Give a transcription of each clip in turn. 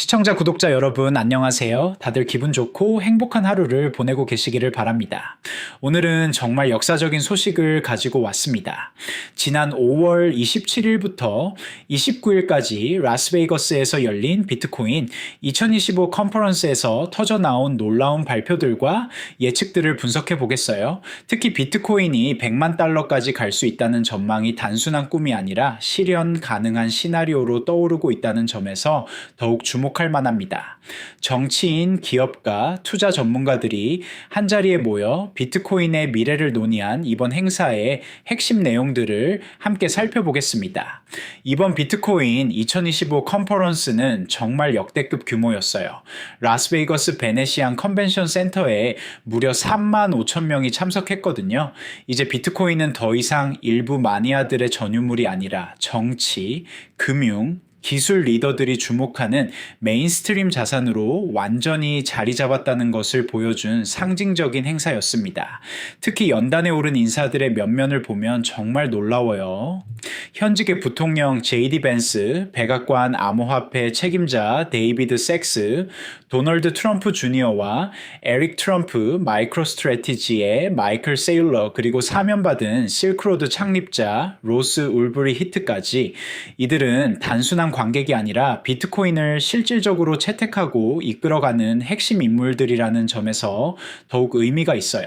시청자, 구독자 여러분 안녕하세요. 다들 기분 좋고 행복한 하루를 보내고 계시기를 바랍니다. 오늘은 정말 역사적인 소식을 가지고 왔습니다. 지난 5월 27일부터 29일까지 라스베이거스에서 열린 비트코인 2025 컨퍼런스에서 터져나온 놀라운 발표들과 예측들을 분석해 보겠어요. 특히 비트코인이 100만 달러까지 갈 수 있다는 전망이 단순한 꿈이 아니라 실현 가능한 시나리오로 떠오르고 있다는 점에서 더욱 주목할 만합니다. 정치인, 기업가, 투자 전문가들이 한자리에 모여 비트코인의 미래를 논의한 이번 행사의 핵심 내용들을 함께 살펴보겠습니다. 이번 비트코인 2025 컨퍼런스는 정말 역대급 규모였어요. 라스베이거스 베네시안 컨벤션 센터에 무려 3만 5천 명이 참석했거든요. 이제 비트코인은 더 이상 일부 마니아들의 전유물이 아니라 정치, 금융, 기술 리더들이 주목하는 메인스트림 자산으로 완전히 자리 잡았다는 것을 보여준 상징적인 행사였습니다. 특히 연단에 오른 인사들의 면면을 보면 정말 놀라워요. 현직의 부통령 제이디 벤스, 백악관 암호화폐 책임자 데이비드 섹스, 도널드 트럼프 주니어와 에릭 트럼프 마이크로스트래티지의 마이클 세일러, 그리고 사면받은 실크로드 창립자 로스 울브리 히트까지, 이들은 단순한 관객이 아니라 비트코인을 실질적으로 채택하고 이끌어가는 핵심 인물들이라는 점에서 더욱 의미가 있어요.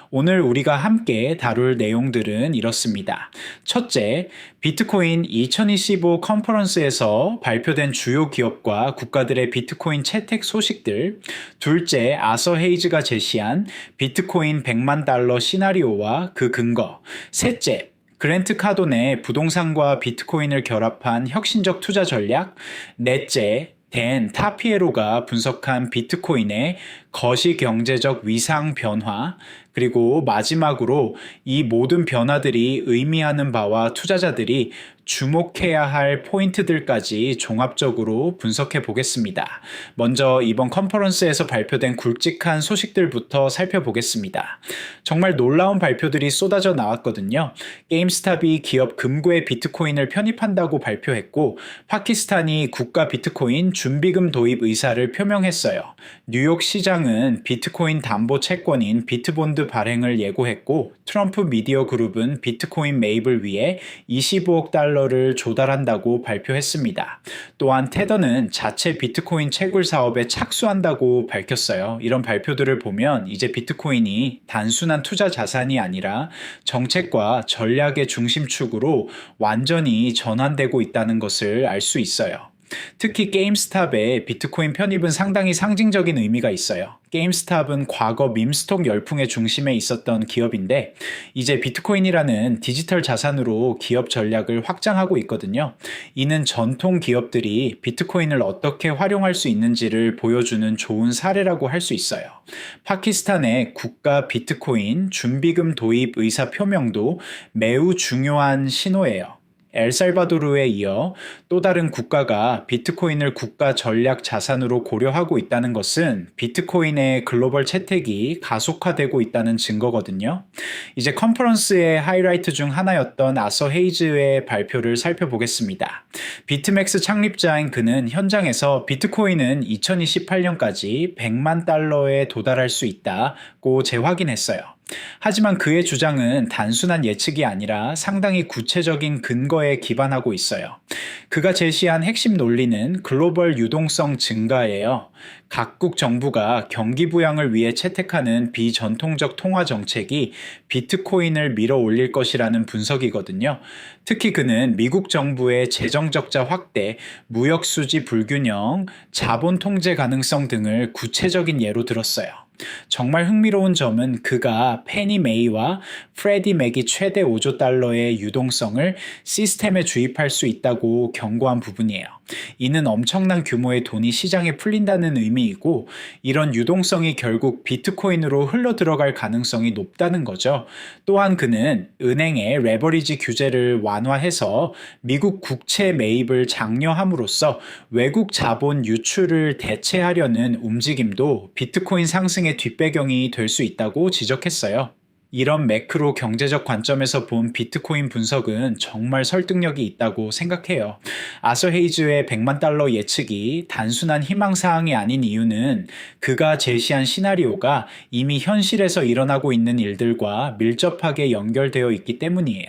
오늘 우리가 함께 다룰 내용들은 이렇습니다. 첫째, 비트코인 2025 컨퍼런스에서 발표된 주요 기업과 국가들의 비트코인 채택 소식들. 둘째, 아서 헤이즈가 제시한 비트코인 100만 달러 시나리오와 그 근거. 셋째, 그랜트 카돈의 부동산과 비트코인을 결합한 혁신적 투자 전략. 넷째, 댄 타피에로가 분석한 비트코인의 거시경제적 위상 변화. 그리고 마지막으로 이 모든 변화들이 의미하는 바와 투자자들이 주목해야 할 포인트들까지 종합적으로 분석해 보겠습니다. 먼저 이번 컨퍼런스에서 발표된 굵직한 소식들부터 살펴보겠습니다. 정말 놀라운 발표들이 쏟아져 나왔거든요. 게임스탑이 기업 금고에 비트코인을 편입한다고 발표했고, 파키스탄이 국가 비트코인 준비금 도입 의사를 표명했어요. 뉴욕 시장은 비트코인 담보 채권인 비트본드 발행을 예고했고, 트럼프 미디어 그룹은 비트코인 매입을 위해 25억 달러를 조달한다고 발표했습니다. 또한 테더는 자체 비트코인 채굴 사업에 착수한다고 밝혔어요. 이런 발표들을 보면 이제 비트코인이 단순한 투자 자산이 아니라 정책과 전략의 중심축으로 완전히 전환되고 있다는 것을 알 수 있어요. 특히 게임스탑의 비트코인 편입은 상당히 상징적인 의미가 있어요. 게임스탑은 과거 밈스톡 열풍의 중심에 있었던 기업인데, 이제 비트코인이라는 디지털 자산으로 기업 전략을 확장하고 있거든요. 이는 전통 기업들이 비트코인을 어떻게 활용할 수 있는지를 보여주는 좋은 사례라고 할 수 있어요. 파키스탄의 국가 비트코인 준비금 도입 의사 표명도 매우 중요한 신호예요. 엘살바도르에 이어 또 다른 국가가 비트코인을 국가 전략 자산으로 고려하고 있다는 것은 비트코인의 글로벌 채택이 가속화되고 있다는 증거거든요. 이제 컨퍼런스의 하이라이트 중 하나였던 아서 헤이즈의 발표를 살펴보겠습니다. 비트맥스 창립자인 그는 현장에서 비트코인은 2028년까지 100만 달러에 도달할 수 있다고 재확인했어요. 하지만 그의 주장은 단순한 예측이 아니라 상당히 구체적인 근거에 기반하고 있어요. 그가 제시한 핵심 논리는 글로벌 유동성 증가예요. 각국 정부가 경기 부양을 위해 채택하는 비전통적 통화 정책이 비트코인을 밀어 올릴 것이라는 분석이거든요. 특히 그는 미국 정부의 재정 적자 확대, 무역 수지 불균형, 자본 통제 가능성 등을 구체적인 예로 들었어요. 정말 흥미로운 점은 그가 페니 메이와 프레디 맥이 최대 5조 달러의 유동성을 시스템에 주입할 수 있다고 경고한 부분이에요. 이는 엄청난 규모의 돈이 시장에 풀린다는 의미이고, 이런 유동성이 결국 비트코인으로 흘러 들어갈 가능성이 높다는 거죠. 또한 그는 은행의 레버리지 규제를 완화해서 미국 국채 매입을 장려함으로써 외국 자본 유출을 대체하려는 움직임도 비트코인 상승의 뒷배경이 될 수 있다고 지적했어요. 이런 매크로 경제적 관점에서 본 비트코인 분석은 정말 설득력이 있다고 생각해요. 아서 헤이즈의 100만 달러 예측이 단순한 희망사항이 아닌 이유는 그가 제시한 시나리오가 이미 현실에서 일어나고 있는 일들과 밀접하게 연결되어 있기 때문이에요.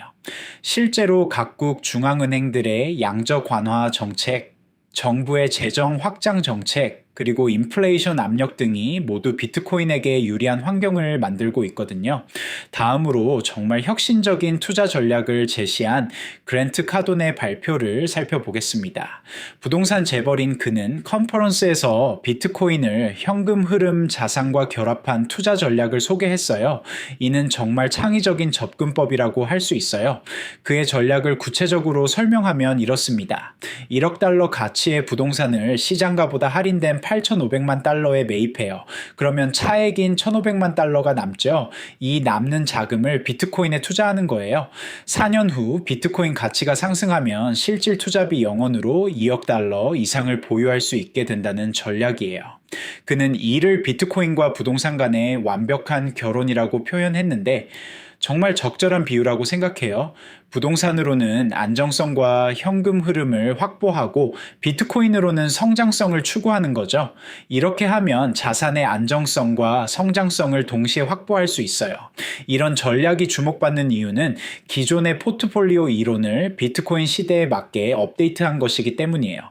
실제로 각국 중앙은행들의 양적 완화 정책, 정부의 재정 확장 정책, 그리고 인플레이션 압력 등이 모두 비트코인에게 유리한 환경을 만들고 있거든요. 다음으로 정말 혁신적인 투자 전략을 제시한 그랜트 카돈의 발표를 살펴보겠습니다. 부동산 재벌인 그는 컨퍼런스에서 비트코인을 현금 흐름 자산과 결합한 투자 전략을 소개했어요. 이는 정말 창의적인 접근법이라고 할 수 있어요. 그의 전략을 구체적으로 설명하면 이렇습니다. 1억 달러 가치의 부동산을 시장가보다 할인된 8,500만 달러에 매입해요. 그러면 차액인 1,500만 달러가 남죠. 이 남는 자금을 비트코인에 투자하는 거예요. 4년 후 비트코인 가치가 상승하면 실질 투자비 0원으로 2억 달러 이상을 보유할 수 있게 된다는 전략이에요. 그는 이를 비트코인과 부동산 간의 완벽한 결혼이라고 표현했는데 정말 적절한 비유라고 생각해요. 부동산으로는 안정성과 현금 흐름을 확보하고 비트코인으로는 성장성을 추구하는 거죠. 이렇게 하면 자산의 안정성과 성장성을 동시에 확보할 수 있어요. 이런 전략이 주목받는 이유는 기존의 포트폴리오 이론을 비트코인 시대에 맞게 업데이트한 것이기 때문이에요.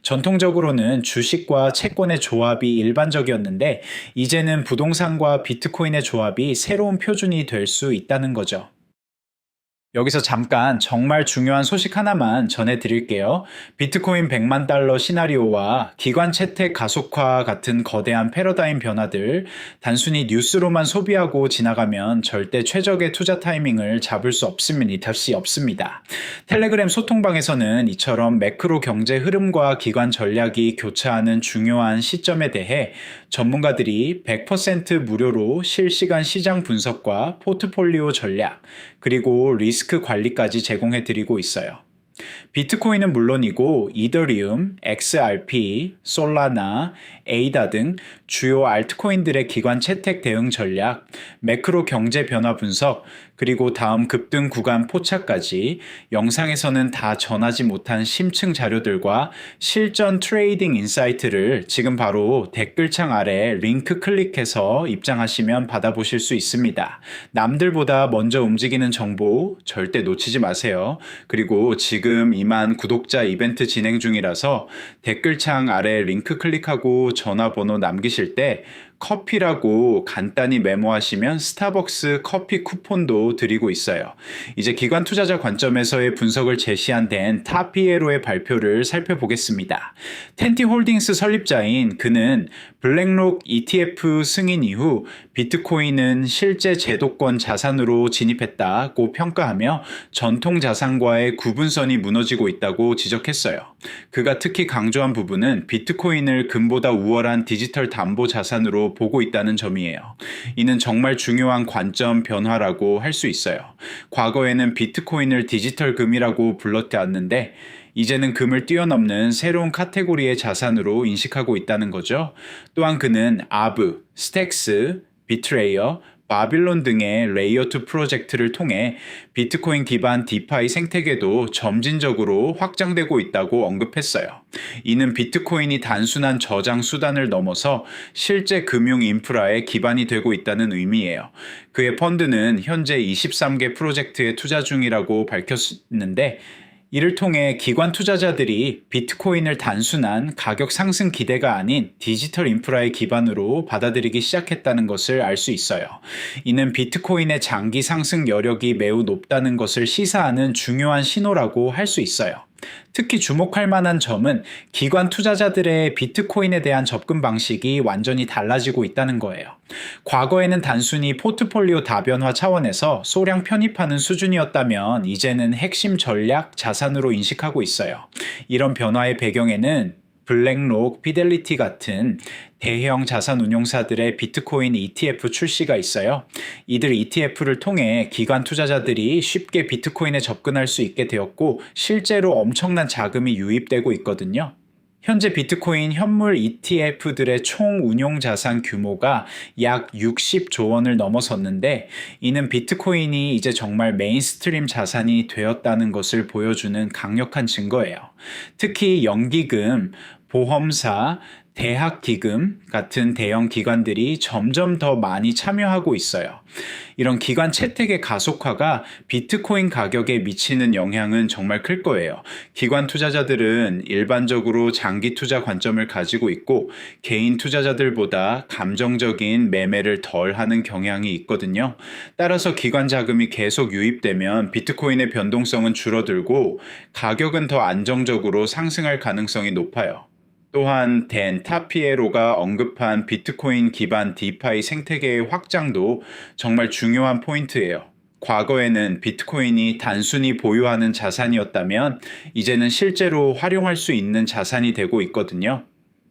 전통적으로는 주식과 채권의 조합이 일반적이었는데 이제는 부동산과 비트코인의 조합이 새로운 표준이 될 수 있다는 거죠. 여기서 잠깐 정말 중요한 소식 하나만 전해드릴게요. 비트코인 100만 달러 시나리오와 기관 채택 가속화 같은 거대한 패러다임 변화들, 단순히 뉴스로만 소비하고 지나가면 절대 최적의 투자 타이밍을 잡을 수 없습니다. 텔레그램 소통방에서는 이처럼 매크로 경제 흐름과 기관 전략이 교차하는 중요한 시점에 대해 전문가들이 100% 무료로 실시간 시장 분석과 포트폴리오 전략, 그리고 리스크 관리까지 제공해 드리고 있어요. 비트코인은 물론이고 이더리움, XRP, 솔라나, 에이다 등 주요 알트코인들의 기관 채택 대응 전략, 매크로 경제 변화 분석, 그리고 다음 급등 구간 포착까지 영상에서는 다 전하지 못한 심층 자료들과 실전 트레이딩 인사이트를 지금 바로 댓글창 아래 링크 클릭해서 입장하시면 받아보실 수 있습니다. 남들보다 먼저 움직이는 정보 절대 놓치지 마세요. 그리고 지금 이만 구독자 이벤트 진행 중이라서 댓글창 아래 링크 클릭하고 전화번호 남기실 때 커피라고 간단히 메모하시면 스타벅스 커피 쿠폰도 드리고 있어요. 이제 기관 투자자 관점에서의 분석을 제시한 댄 타피에로의 발표를 살펴보겠습니다. 텐티 홀딩스 설립자인 그는 블랙록 ETF 승인 이후 비트코인은 실제 제도권 자산으로 진입했다고 평가하며 전통 자산과의 구분선이 무너지고 있다고 지적했어요. 그가 특히 강조한 부분은 비트코인을 금보다 우월한 디지털 담보 자산으로 보고 있다는 점이에요. 이는 정말 중요한 관점 변화라고 할 수 있어요. 과거에는 비트코인을 디지털 금이라고 불렀었는데 이제는 금을 뛰어넘는 새로운 카테고리의 자산으로 인식하고 있다는 거죠. 또한 그는 아브, 스택스, 비트레이어, 바빌론 등의 레이어2 프로젝트를 통해 비트코인 기반 디파이 생태계도 점진적으로 확장되고 있다고 언급했어요. 이는 비트코인이 단순한 저장 수단을 넘어서 실제 금융 인프라의 기반이 되고 있다는 의미예요. 그의 펀드는 현재 23개 프로젝트에 투자 중이라고 밝혔는데 이를 통해 기관 투자자들이 비트코인을 단순한 가격 상승 기대가 아닌 디지털 인프라의 기반으로 받아들이기 시작했다는 것을 알 수 있어요. 이는 비트코인의 장기 상승 여력이 매우 높다는 것을 시사하는 중요한 신호라고 할 수 있어요. 특히 주목할 만한 점은 기관 투자자들의 비트코인에 대한 접근 방식이 완전히 달라지고 있다는 거예요. 과거에는 단순히 포트폴리오 다변화 차원에서 소량 편입하는 수준이었다면 이제는 핵심 전략 자산으로 인식하고 있어요. 이런 변화의 배경에는 블랙록, 피델리티 같은 대형 자산 운용사들의 비트코인 ETF 출시가 있어요. 이들 ETF를 통해 기관 투자자들이 쉽게 비트코인에 접근할 수 있게 되었고 실제로 엄청난 자금이 유입되고 있거든요. 현재 비트코인 현물 ETF들의 총 운용 자산 규모가 약 60조 원을 넘어섰는데, 이는 비트코인이 이제 정말 메인스트림 자산이 되었다는 것을 보여주는 강력한 증거예요. 특히 연기금, 보험사, 대학기금 같은 대형 기관들이 점점 더 많이 참여하고 있어요. 이런 기관 채택의 가속화가 비트코인 가격에 미치는 영향은 정말 클 거예요. 기관 투자자들은 일반적으로 장기 투자 관점을 가지고 있고, 개인 투자자들보다 감정적인 매매를 덜 하는 경향이 있거든요. 따라서 기관 자금이 계속 유입되면 비트코인의 변동성은 줄어들고 가격은 더 안정적으로 상승할 가능성이 높아요. 또한 댄 타피에로가 언급한 비트코인 기반 디파이 생태계의 확장도 정말 중요한 포인트예요. 과거에는 비트코인이 단순히 보유하는 자산이었다면, 이제는 실제로 활용할 수 있는 자산이 되고 있거든요.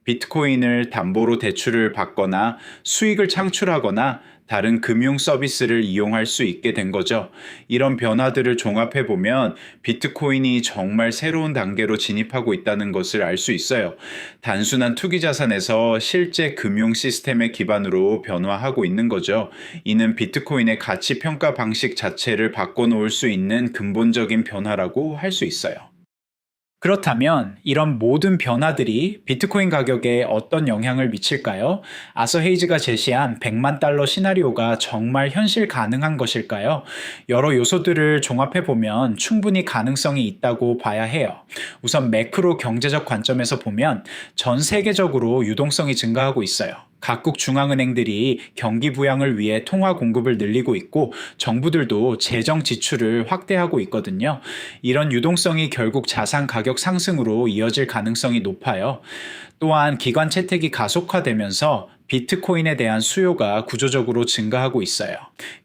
비트코인을 담보로 대출을 받거나 수익을 창출하거나 다른 금융 서비스를 이용할 수 있게 된 거죠. 이런 변화들을 종합해 보면 비트코인이 정말 새로운 단계로 진입하고 있다는 것을 알 수 있어요. 단순한 투기 자산에서 실제 금융 시스템의 기반으로 변화하고 있는 거죠. 이는 비트코인의 가치 평가 방식 자체를 바꿔놓을 수 있는 근본적인 변화라고 할 수 있어요. 그렇다면 이런 모든 변화들이 비트코인 가격에 어떤 영향을 미칠까요? 아서 헤이즈가 제시한 100만 달러 시나리오가 정말 현실 가능한 것일까요? 여러 요소들을 종합해보면 충분히 가능성이 있다고 봐야 해요. 우선 매크로 경제적 관점에서 보면 전 세계적으로 유동성이 증가하고 있어요. 각국 중앙은행들이 경기 부양을 위해 통화 공급을 늘리고 있고, 정부들도 재정 지출을 확대하고 있거든요. 이런 유동성이 결국 자산 가격 상승으로 이어질 가능성이 높아요. 또한 기관 채택이 가속화되면서 비트코인에 대한 수요가 구조적으로 증가하고 있어요.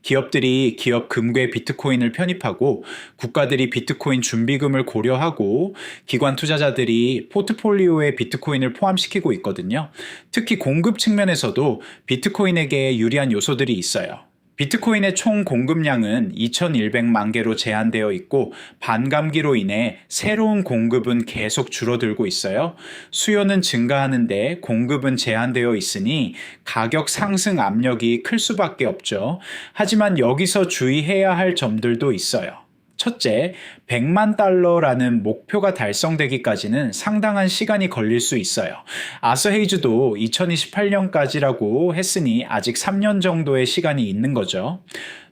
기업들이 기업 금괴 비트코인을 편입하고, 국가들이 비트코인 준비금을 고려하고, 기관 투자자들이 포트폴리오에 비트코인을 포함시키고 있거든요. 특히 공급 측면에서도 비트코인에게 유리한 요소들이 있어요. 비트코인의 총 공급량은 2,100만 개로 제한되어 있고, 반감기로 인해 새로운 공급은 계속 줄어들고 있어요. 수요는 증가하는데 공급은 제한되어 있으니 가격 상승 압력이 클 수밖에 없죠. 하지만 여기서 주의해야 할 점들도 있어요. 첫째, 100만 달러라는 목표가 달성되기까지는 상당한 시간이 걸릴 수 있어요. 아서 헤이즈도 2028년까지라고 했으니 아직 3년 정도의 시간이 있는 거죠.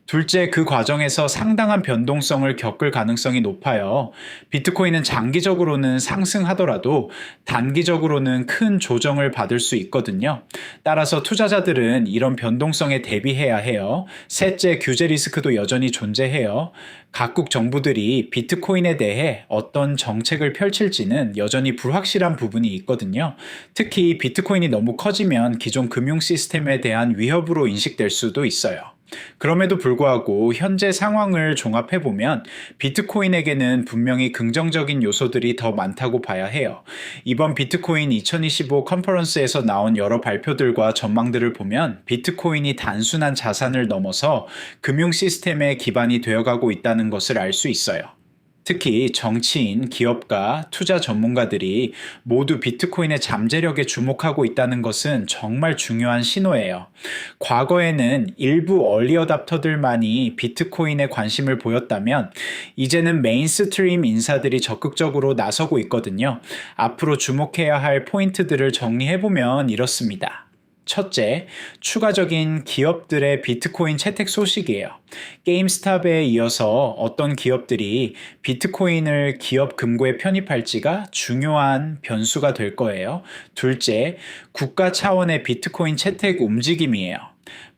둘째, 그 과정에서 상당한 변동성을 겪을 가능성이 높아요. 비트코인은 장기적으로는 상승하더라도 단기적으로는 큰 조정을 받을 수 있거든요. 따라서 투자자들은 이런 변동성에 대비해야 해요. 셋째, 규제 리스크도 여전히 존재해요. 각국 정부들이 비트코인에 대해 어떤 정책을 펼칠지는 여전히 불확실한 부분이 있거든요. 특히 비트코인이 너무 커지면 기존 금융 시스템에 대한 위협으로 인식될 수도 있어요. 그럼에도 불구하고 현재 상황을 종합해보면 비트코인에게는 분명히 긍정적인 요소들이 더 많다고 봐야 해요. 이번 비트코인 2025 컨퍼런스에서 나온 여러 발표들과 전망들을 보면 비트코인이 단순한 자산을 넘어서 금융 시스템의 기반이 되어가고 있다는 것을 알 수 있어요. 특히 정치인, 기업가, 투자 전문가들이 모두 비트코인의 잠재력에 주목하고 있다는 것은 정말 중요한 신호예요. 과거에는 일부 얼리 어답터들만이 비트코인에 관심을 보였다면, 이제는 메인스트림 인사들이 적극적으로 나서고 있거든요. 앞으로 주목해야 할 포인트들을 정리해보면 이렇습니다. 첫째, 추가적인 기업들의 비트코인 채택 소식이에요. 게임스탑에 이어서 어떤 기업들이 비트코인을 기업 금고에 편입할지가 중요한 변수가 될 거예요. 둘째, 국가 차원의 비트코인 채택 움직임이에요.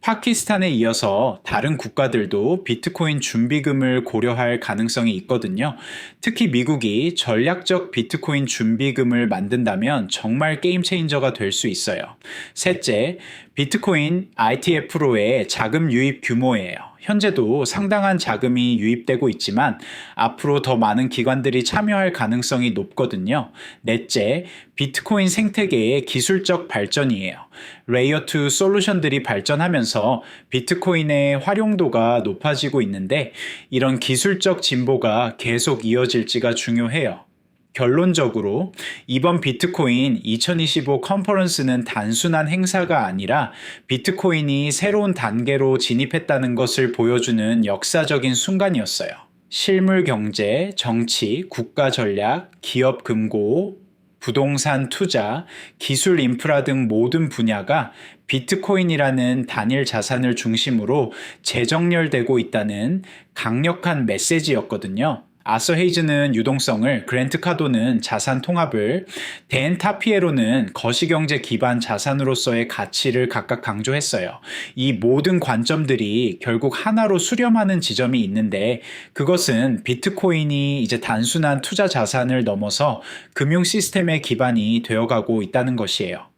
파키스탄에 이어서 다른 국가들도 비트코인 준비금을 고려할 가능성이 있거든요. 특히 미국이 전략적 비트코인 준비금을 만든다면 정말 게임 체인저가 될 수 있어요. 셋째, 비트코인 ITF로의 자금 유입 규모예요. 현재도 상당한 자금이 유입되고 있지만 앞으로 더 많은 기관들이 참여할 가능성이 높거든요. 넷째, 비트코인 생태계의 기술적 발전이에요. 레이어 2 솔루션들이 발전하면서 비트코인의 활용도가 높아지고 있는데, 이런 기술적 진보가 계속 이어질지가 중요해요. 결론적으로 이번 비트코인 2025 컨퍼런스는 단순한 행사가 아니라 비트코인이 새로운 단계로 진입했다는 것을 보여주는 역사적인 순간이었어요. 실물 경제, 정치, 국가 전략, 기업 금고, 부동산 투자, 기술 인프라 등 모든 분야가 비트코인이라는 단일 자산을 중심으로 재정렬되고 있다는 강력한 메시지였거든요. 아서 헤이즈는 유동성을, 그랜트 카도는 자산 통합을, 댄 타피에로는 거시경제 기반 자산으로서의 가치를 각각 강조했어요. 이 모든 관점들이 결국 하나로 수렴하는 지점이 있는데 그것은 비트코인이 이제 단순한 투자 자산을 넘어서 금융 시스템의 기반이 되어가고 있다는 것이에요.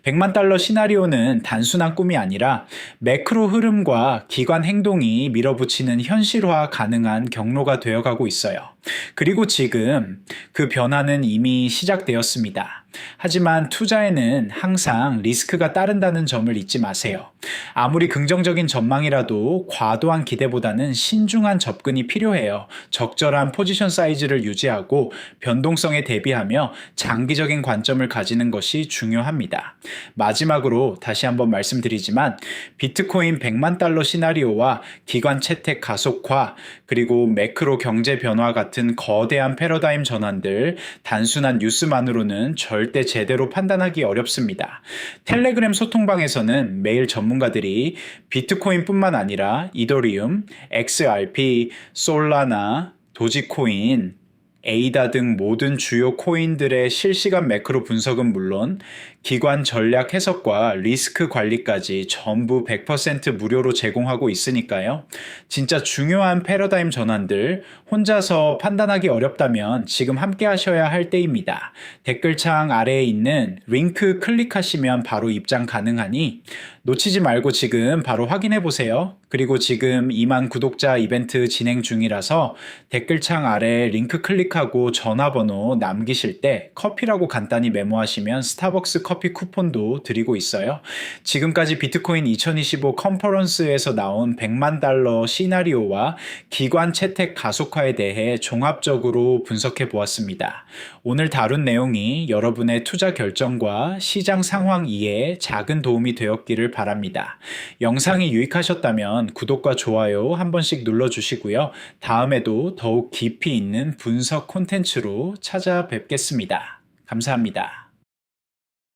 100만 달러 시나리오는 단순한 꿈이 아니라 매크로 흐름과 기관 행동이 밀어붙이는 현실화 가능한 경로가 되어가고 있어요. 그리고 지금 그 변화는 이미 시작되었습니다. 하지만 투자에는 항상 리스크가 따른다는 점을 잊지 마세요. 아무리 긍정적인 전망이라도 과도한 기대보다는 신중한 접근이 필요해요. 적절한 포지션 사이즈를 유지하고 변동성에 대비하며 장기적인 관점을 가지는 것이 중요합니다. 마지막으로 다시 한번 말씀드리지만 비트코인 100만 달러 시나리오와 기관 채택 가속화 그리고 매크로 경제 변화 같은 거대한 패러다임 전환들 단순한 뉴스만으로는 절대 제대로 판단하기 어렵습니다. 텔레그램 소통방에서는 매일 전문가들이 비트코인뿐만 아니라 이더리움, XRP, 솔라나, 도지코인, 에이다 등 모든 주요 코인들의 실시간 매크로 분석은 물론 기관 전략 해석과 리스크 관리까지 전부 100% 무료로 제공하고 있으니까요. 진짜 중요한 패러다임 전환들 혼자서 판단하기 어렵다면 지금 함께 하셔야 할 때입니다. 댓글창 아래에 있는 링크 클릭하시면 바로 입장 가능하니 놓치지 말고 지금 바로 확인해 보세요. 그리고 지금 2만 구독자 이벤트 진행 중이라서 댓글창 아래 링크 클릭하고 전화번호 남기실 때 커피라고 간단히 메모하시면 스타벅스 커피 쿠폰도 드리고 있어요. 지금까지 비트코인 2025 컨퍼런스에서 나온 100만 달러 시나리오와 기관 채택 가속화에 대해 종합적으로 분석해 보았습니다. 오늘 다룬 내용이 여러분의 투자 결정과 시장 상황 이해에 작은 도움이 되었기를 바랍니다. 영상이 유익하셨다면 구독과 좋아요 한 번씩 눌러주시고요. 다음에도 더욱 깊이 있는 분석 콘텐츠로 찾아뵙겠습니다. 감사합니다.